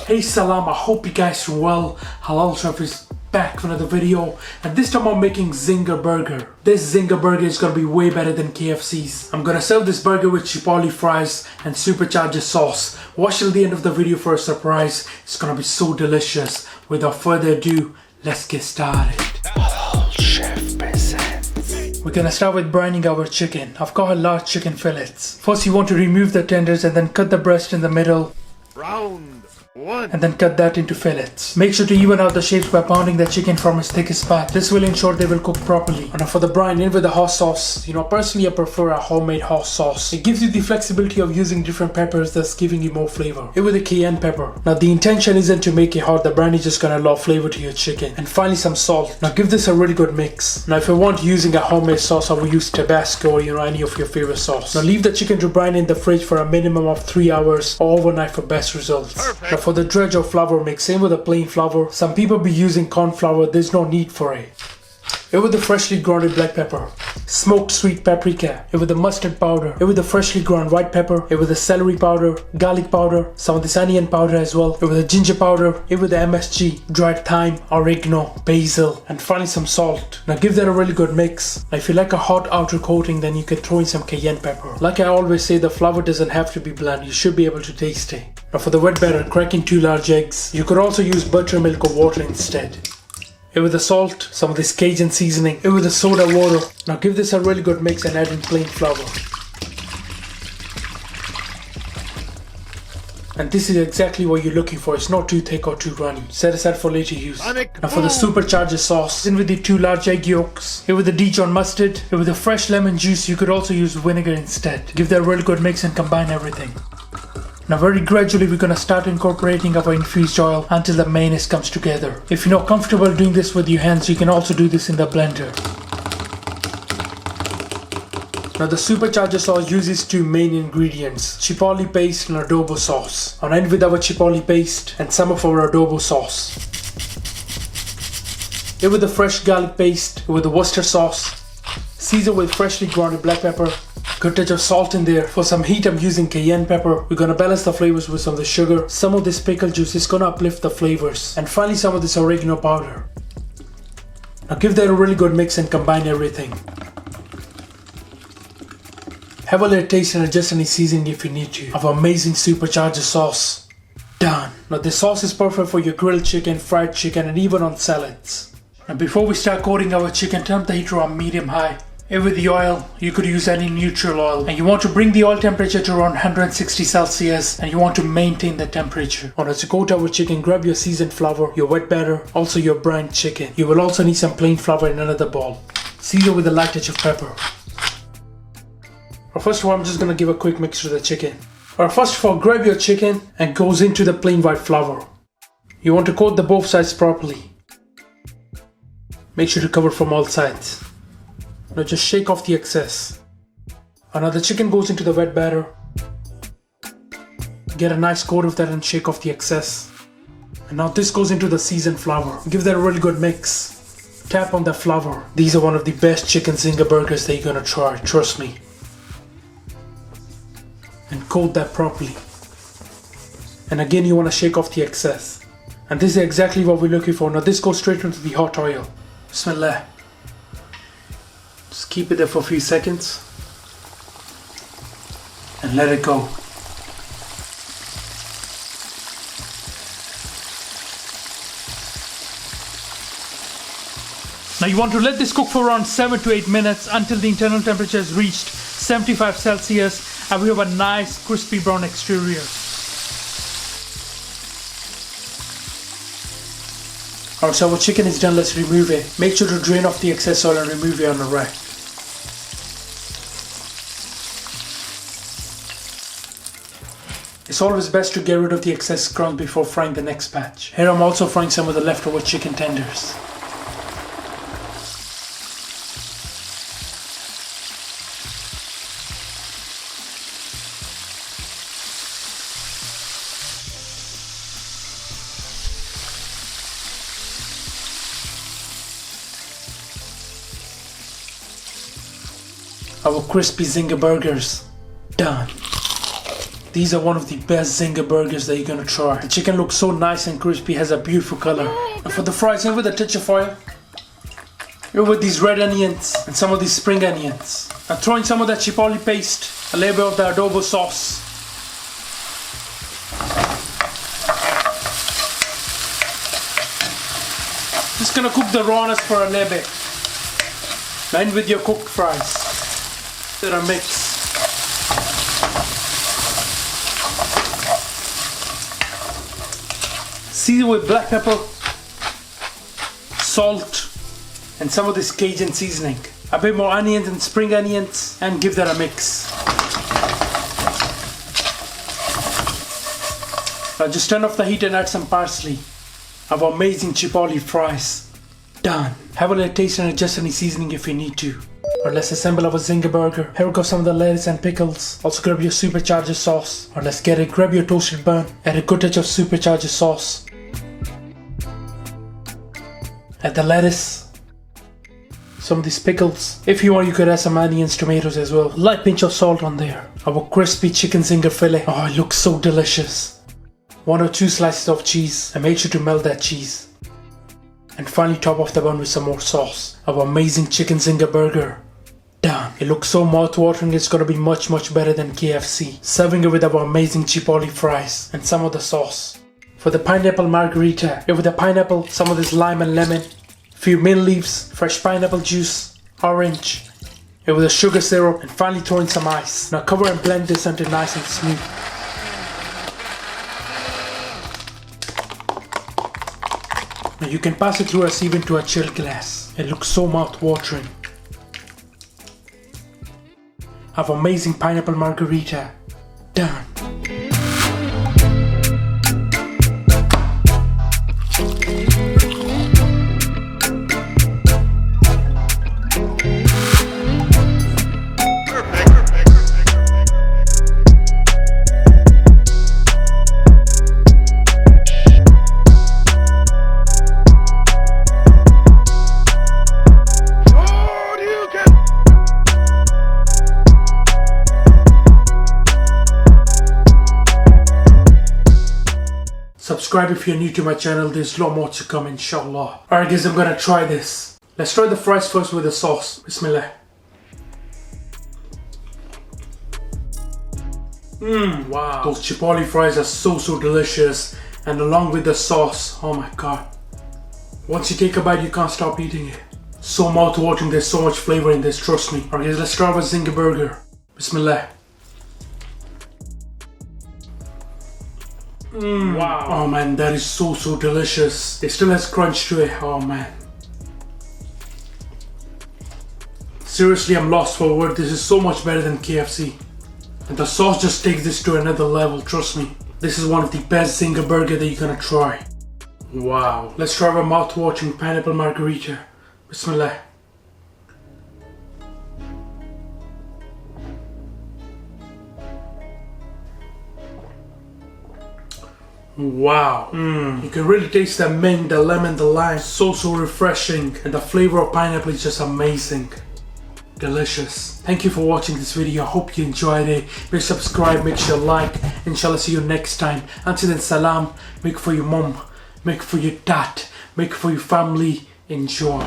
Hey salam, I hope you guys are well. Halal Chef is back with another video, and this time I'm making Zinger Burger. This Zinger Burger is gonna be way better than KFC's. I'm gonna serve this burger with Chipotle Fries and Supercharger Sauce. Watch till the end of the video for a surprise. It's gonna be so delicious. Without further ado, let's get started. Halal Chef presents. We're gonna start with brining our chicken. I've got a large chicken fillets. First you want to remove the tenders and then cut the breast in the middle. Round one. And then cut that into fillets. Make sure to even out the shapes by pounding the chicken from its thickest part. This will ensure they will cook properly. And now for the brine, in with the hot sauce. Personally I prefer a homemade hot sauce. It gives you the flexibility of using different peppers, thus giving you more flavor. In with the cayenne pepper. Now the intention isn't to make it hot, the brine is just gonna allow flavor to your chicken. And finally some salt. Now give this a really good mix. Now if you want using a homemade sauce, I will use Tabasco or any of your favorite sauce. Now leave the chicken to brine in the fridge for a minimum of 3 hours or overnight for best results. Perfect. Now for the dredge or flour mix, same with a plain flour. Some people be using corn flour, there's no need for it. It with the freshly grounded black pepper, smoked sweet paprika, it with the mustard powder, it with the freshly ground white pepper, it with the celery powder, garlic powder, some of this onion powder as well, it with the ginger powder, it with the MSG, dried thyme, oregano, basil, and finally some salt. Now give that a really good mix. Now if you like a hot outer coating, then you can throw in some cayenne pepper. Like I always say, the flour doesn't have to be bland, you should be able to taste it. Now for the wet batter, crack in 2 large eggs. You could also use buttermilk or water instead. It with the salt, some of this Cajun seasoning, it with the soda water. Now give this a really good mix and add in plain flour. And this is exactly what you're looking for. It's not too thick or too runny. Set aside for later use. Now for the Supercharger Sauce, in with the 2 large egg yolks, it with the Dijon mustard, it with the fresh lemon juice. You could also use vinegar instead. Give that a really good mix and combine everything. Now very gradually we're gonna start incorporating our infused oil until the mayonnaise comes together. If you're not comfortable doing this with your hands, you can also do this in the blender. Now the Supercharger sauce uses 2 main ingredients, chipotle paste and adobo sauce. I'll end with our chipotle paste and some of our adobo sauce. It with the fresh garlic paste, with the Worcester sauce. Season with freshly grounded black pepper. Good touch of salt in there. For some heat I'm using cayenne pepper. We're gonna balance the flavors with some of the sugar. Some of this pickle juice is gonna uplift the flavors. And finally some of this oregano powder. Now give that a really good mix and combine everything. Have a little taste and adjust any seasoning if you need to. Of amazing Supercharger sauce. Done. Now this sauce is perfect for your grilled chicken, fried chicken, and even on salads. And before we start coating our chicken, turn the heat to around medium high. And with the oil, you could use any neutral oil, and you want to bring the oil temperature to around 160 Celsius, and you want to maintain the temperature. Now to coat our chicken, grab your seasoned flour, your wet batter, also your brined chicken. You will also need some plain flour in another bowl. Season with a light touch of pepper. First of all, I'm just gonna give a quick mix to the chicken. First of all, grab your chicken and goes into the plain white flour. You want to coat the both sides properly. Make sure to cover from all sides. Now just shake off the excess. Now the chicken goes into the wet batter. Get a nice coat of that and shake off the excess. And now this goes into the seasoned flour. Give that a really good mix. Tap on the flour. These are one of the best chicken zinger burgers that you're gonna try, trust me. And coat that properly. And again you wanna shake off the excess. And this is exactly what we're looking for. Now this goes straight into the hot oil. Bismillah. Just keep it there for a few seconds and let it go. Now you want to let this cook for around 7 to 8 minutes until the internal temperature has reached 75 Celsius and we have a nice crispy brown exterior. Alright, so our chicken is done, let's remove it. Make sure to drain off the excess oil and remove it on the rack. It's always best to get rid of the excess crumbs before frying the next batch. Here I'm also frying some of the leftover chicken tenders. Our crispy Zinger burgers, done. These are one of the best Zinger burgers that you're gonna try. The chicken looks so nice and crispy, has a beautiful color. And for the fries, in with a touch of oil. Here with these red onions and some of these spring onions. I'm throwing some of that chipotle paste, a little bit of the adobo sauce. Just gonna cook the rawness for a little bit. Now in with your cooked fries. They're a mix. Season with black pepper, salt, and some of this Cajun seasoning. A bit more onions and spring onions, and give that a mix. Now just turn off the heat and add some parsley. Our amazing Chipotle fries. Done. Have a little taste and adjust any seasoning if you need to. Or let's assemble our Zinger burger. Here we go, some of the lettuce and pickles. Also grab your Supercharger sauce. Or let's get it. Grab your toasted bun. Add a good touch of Supercharger sauce. Add the lettuce. Some of these pickles. If you want, you could add some onions, tomatoes as well. Light pinch of salt on there. Our crispy chicken zinger fillet. Oh, it looks so delicious. 1 or 2 slices of cheese, and make sure to melt that cheese. And finally top off the bun with some more sauce. Our amazing chicken zinger burger. Done. It looks so mouth-watering, it's gonna be much better than KFC. Serving it with our amazing Chipotle fries and some of the sauce. For the pineapple margarita, with the pineapple, some of this lime and lemon, few mint leaves, fresh pineapple juice, orange, with the sugar syrup, and finally throw in some ice. Now cover and blend this until nice and smooth. Now you can pass it through a sieve into a chilled glass. It looks so mouth-watering. Have amazing pineapple margarita. Done. Subscribe if you're new to my channel, there's a lot more to come inshallah. Alright guys, I'm gonna try this. Let's try the fries first with the sauce. Bismillah. Wow. Those Chipotle fries are so delicious. And along with the sauce, oh my god. Once you take a bite, you can't stop eating it. So mouth-watering, there's so much flavor in this, trust me. Alright guys, let's try our Zinger burger. Bismillah. Wow. Oh man, that is so delicious. It still has crunch to it. Oh man. Seriously, I'm lost for words. This is so much better than KFC. And the sauce just takes this to another level, trust me. This is one of the best Zinger burger that you're gonna try. Wow. Let's try our mouth-watering pineapple margarita. Bismillah. Wow. You can really taste the mint, the lemon, the lime. So refreshing. And the flavor of pineapple is just amazing. Delicious. Thank you for watching this video. I hope you enjoyed it. Make sure subscribe, make sure like. Inshallah, see you next time. Until then, salam. Make for your mom. Make for your dad. Make for your family. Enjoy.